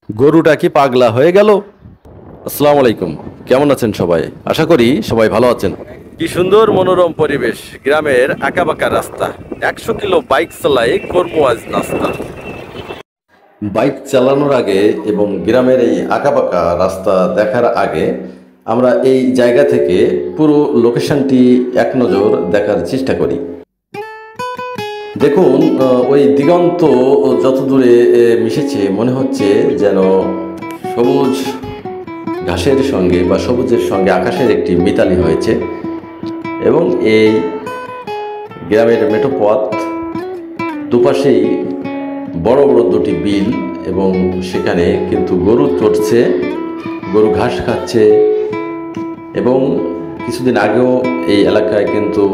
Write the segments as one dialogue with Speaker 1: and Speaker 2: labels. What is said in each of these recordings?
Speaker 1: গরুটা কি পাগলা হয়ে গেল? আসসালামু আলাইকুম, কেমন আছেন সবাই? আশা করি সবাই ভালো আছেন। কি সুন্দর মনোরম পরিবেশ, গ্রামের আঁকাবাঁকা রাস্তা। 100 কিলো বাইক চালাই, করবো আজ নাস্তা। বাইক চালানোর আগে এবং গ্রামের এই আঁকাবাঁকা রাস্তা দেখার আগে আমরা এই জায়গা থেকে পুরো লোকেশনটি এক নজর দেখার চেষ্টা করি। দেখুন, ওই দিগন্ত যত দূরে মিশেছে মনে হচ্ছে যেন সবুজ ঘাসের সঙ্গে বা সবুজের সঙ্গে আকাশের একটি মিতালি হয়েছে। এবং এই গ্রামের মেঠো পথ, দুপাশেই বড় বড় দুটি বিল, এবং সেখানে কিন্তু গরু চড়ছে, গরু ঘাস খাচ্ছে। এবং কিছুদিন আগেও এই এলাকায় কিন্তু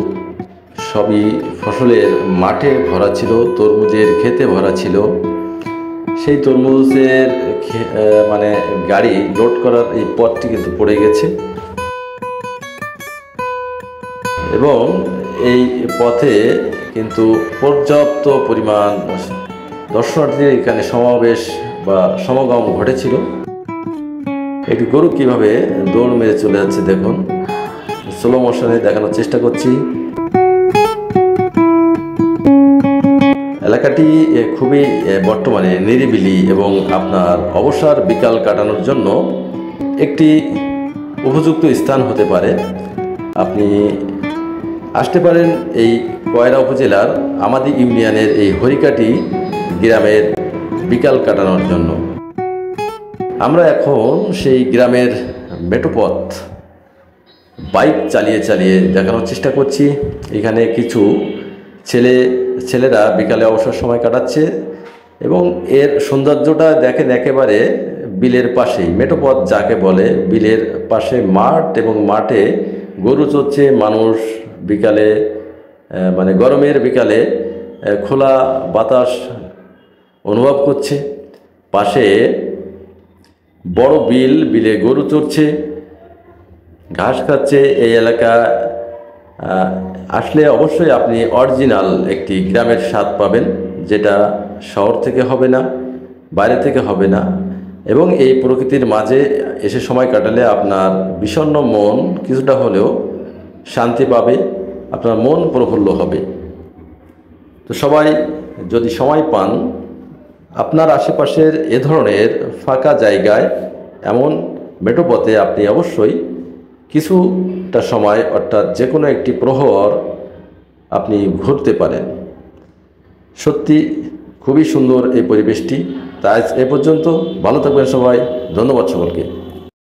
Speaker 1: সবই ফসলের মাঠে ভরা ছিল, তরমুজের ক্ষেতে ভরা ছিল। সেই তরমুজের মানে গাড়ি লোড করার এই পথটি কিন্তু পড়ে গেছে, এবং এই পথে কিন্তু পর্যাপ্ত পরিমাণ দর্শনার্থীদের এখানে সমাবেশ বা সমাগম ঘটেছিল। একটি গরু কিভাবে দৌড় মেরে চলে যাচ্ছে দেখুন, স্লো মোশনে দেখানোর চেষ্টা করছি। এলাকাটি খুবই বর্তমানে নিরিবিলি এবং আপনার অবসর বিকাল কাটানোর জন্য একটি উপযুক্ত স্থান হতে পারে। আপনি আসতে পারেন এই কয়রা উপজেলার আমাদি ইউনিয়নের এই হরিকাটি গ্রামের বিকাল কাটানোর জন্য। আমরা এখন সেই গ্রামের মেঠোপথ বাইক চালিয়ে চালিয়ে দেখানোর চেষ্টা করছি। এখানে কিছু ছেলেরা বিকালে অবসর সময় কাটাচ্ছে, এবং এর সৌন্দর্যটা দেখেন একেবারে বিলের পাশেই। মেঠোপথ যাকে বলে, বিলের পাশে মাঠ, এবং মাঠে গরু চড়ছে, মানুষ বিকালে মানে গরমের বিকালে খোলা বাতাস অনুভব করছে। পাশে বড় বিলে গরু চড়ছে, ঘাস খাচ্ছে। এই এলাকা আসলে অবশ্যই আপনি অরিজিনাল একটি গ্রামের স্বাদ পাবেন, যেটা শহর থেকে হবে না, বাইরে থেকে হবে না। এবং এই প্রকৃতির মাঝে এসে সময় কাটালে আপনার বিষণ্ণ মন কিছুটা হলেও শান্তি পাবে, আপনার মন প্রফুল্ল হবে। তো সবাই যদি সময় পান, আপনার আশেপাশের এ ধরনের ফাঁকা জায়গায়, এমন মেঠোপথে আপনি অবশ্যই কিছুটা সময়, অর্থাৎ যে কোনো একটি প্রহর আপনি ঘুরতে পারেন। সত্যি খুবই সুন্দর এই পরিবেশটি। তাই এ পর্যন্ত, ভালো থাকবেন সবাই, ধন্যবাদ সকলকে।